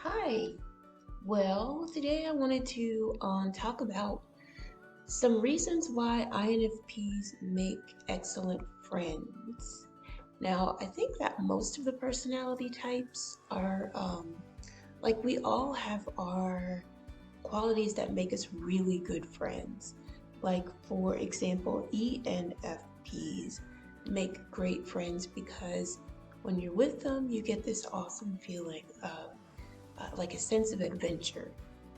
Hi. Well, today I wanted to talk about some reasons why INFPs make excellent friends. Now, I think that most of the personality types are like we all have our qualities that make us really good friends. Like, for example, ENFPs make great friends because when you're with them, you get this awesome feeling of like a sense of adventure.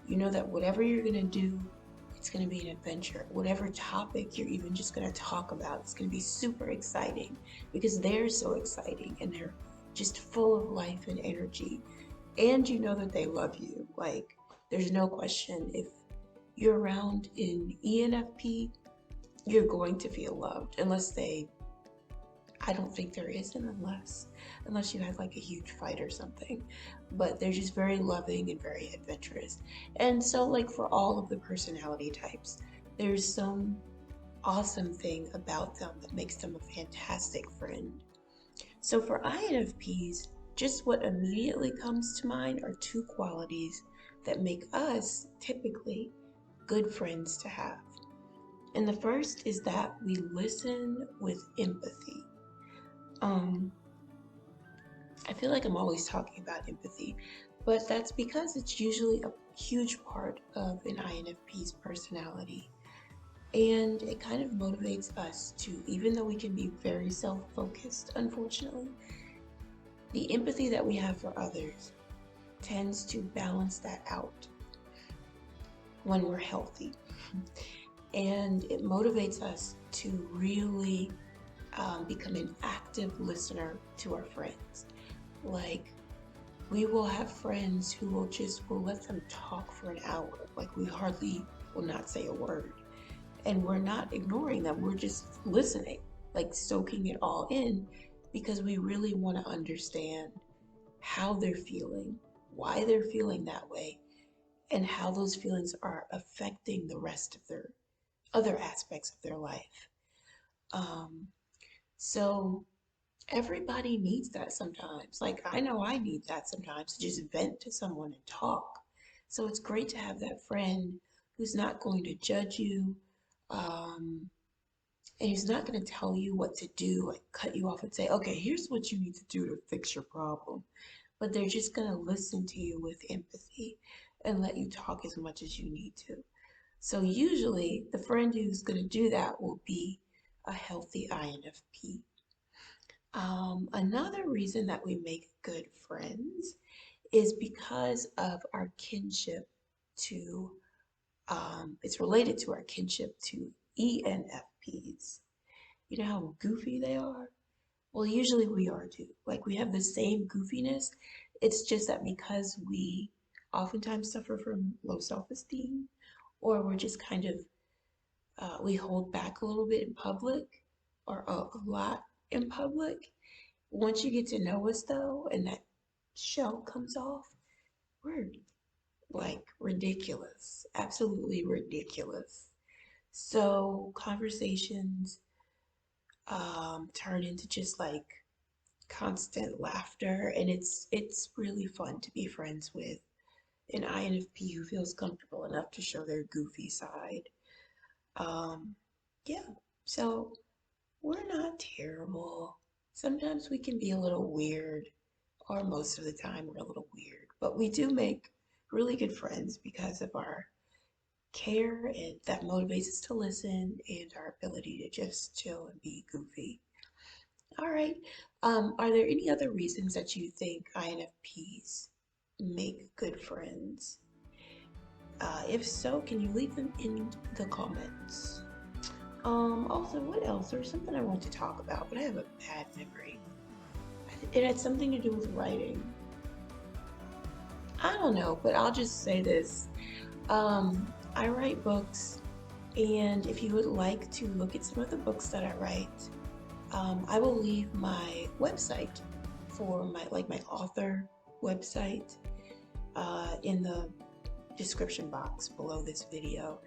You know that whatever you're going to do, it's going to be an adventure. Whatever topic you're even just going to talk about, it's going to be super exciting because they're so exciting and they're just full of life and energy. And you know that they love you. Like, there's no question if you're around in ENFP, you're going to feel loved unless they I don't think there is an unless you had like a huge fight or something. But they're just very loving and very adventurous. And so like for all of the personality types, there's some awesome thing about them that makes them a fantastic friend. So for INFPs, just what immediately comes to mind are two qualities that make us typically good friends to have. And the first is that we listen with empathy. Um, I feel like I'm always talking about empathy, but that's because it's usually a huge part of an INFP's personality. And it kind of motivates us to, even though we can be very self focused, unfortunately, the empathy that we have for others tends to balance that out when we're healthy. And it motivates us to really become an active listener to our friends. Like, we will have friends who we'll let them talk for an hour. Like, we hardly will not say a word. And we're not ignoring them, we're just listening, like soaking it all in because we really want to understand how they're feeling, why they're feeling that way, and how those feelings are affecting the rest of their other aspects of their life. Um, so everybody needs that sometimes. Like, I know I need that sometimes to just vent to someone and talk. So it's great to have that friend who's not going to judge you, um, and who's not going to tell you what to do, like cut you off and say, okay, here's what you need to do to fix your problem. But they're just going to listen to you with empathy and let you talk as much as you need to. So usually the friend who's going to do that will be a healthy INFP. Another reason that we make good friends is because of our kinship to, it's related to our kinship to ENFPs. You know how goofy they are? Well, usually we are too. Like we have the same goofiness. It's just that because we oftentimes suffer from low self esteem, or we're just kind of, we hold back a little bit in public, or a lot in public. Once you get to know us though, and that shell comes off, we're like ridiculous, absolutely ridiculous. So conversations turn into just like constant laughter, and it's really fun to be friends with an INFP who feels comfortable enough to show their goofy side. Um, yeah, so we're not terrible. Sometimes we can be a little weird, or most of the time we're a little weird, but we do make really good friends because of our care and that motivates us to listen and our ability to just chill and be goofy. All right. Are there any other reasons that you think INFPs make good friends? If so, can you leave them in the comments? Also, what else? There's something I want to talk about, but I have a bad memory. It had something to do with writing. I don't know, but I'll just say this. I write books, and if you would like to look at some of the books that I write, I will leave my website for my author website in the description box below this video.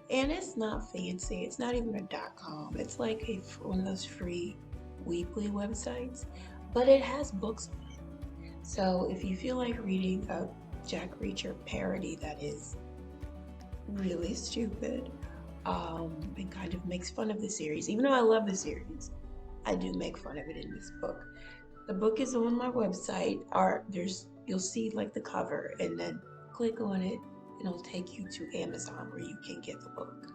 And it's not fancy. It's not even a .com. It's like one of those free weekly websites, but it has books on it. So if you feel like reading a Jack Reacher parody that is really stupid, and kind of makes fun of the series. Even though I love the series, I do make fun of it in this book. The book is on my website. Or you'll see like the cover, and then click on it, and it'll take you to Amazon where you can get the book.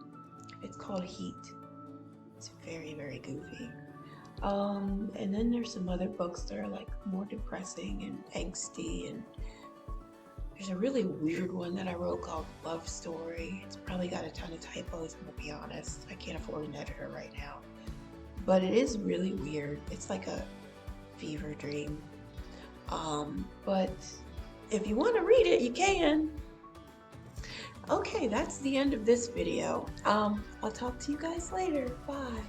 It's called Heat. It's very, very goofy. And then there's some other books that are like more depressing and angsty, and there's a really weird one that I wrote called Love Story. It's probably got a ton of typos, I'm gonna be honest. I can't afford an editor right now. But it is really weird. It's like a fever dream. But if you want to read it, you can. Okay, that's the end of this video. I'll talk to you guys later. Bye.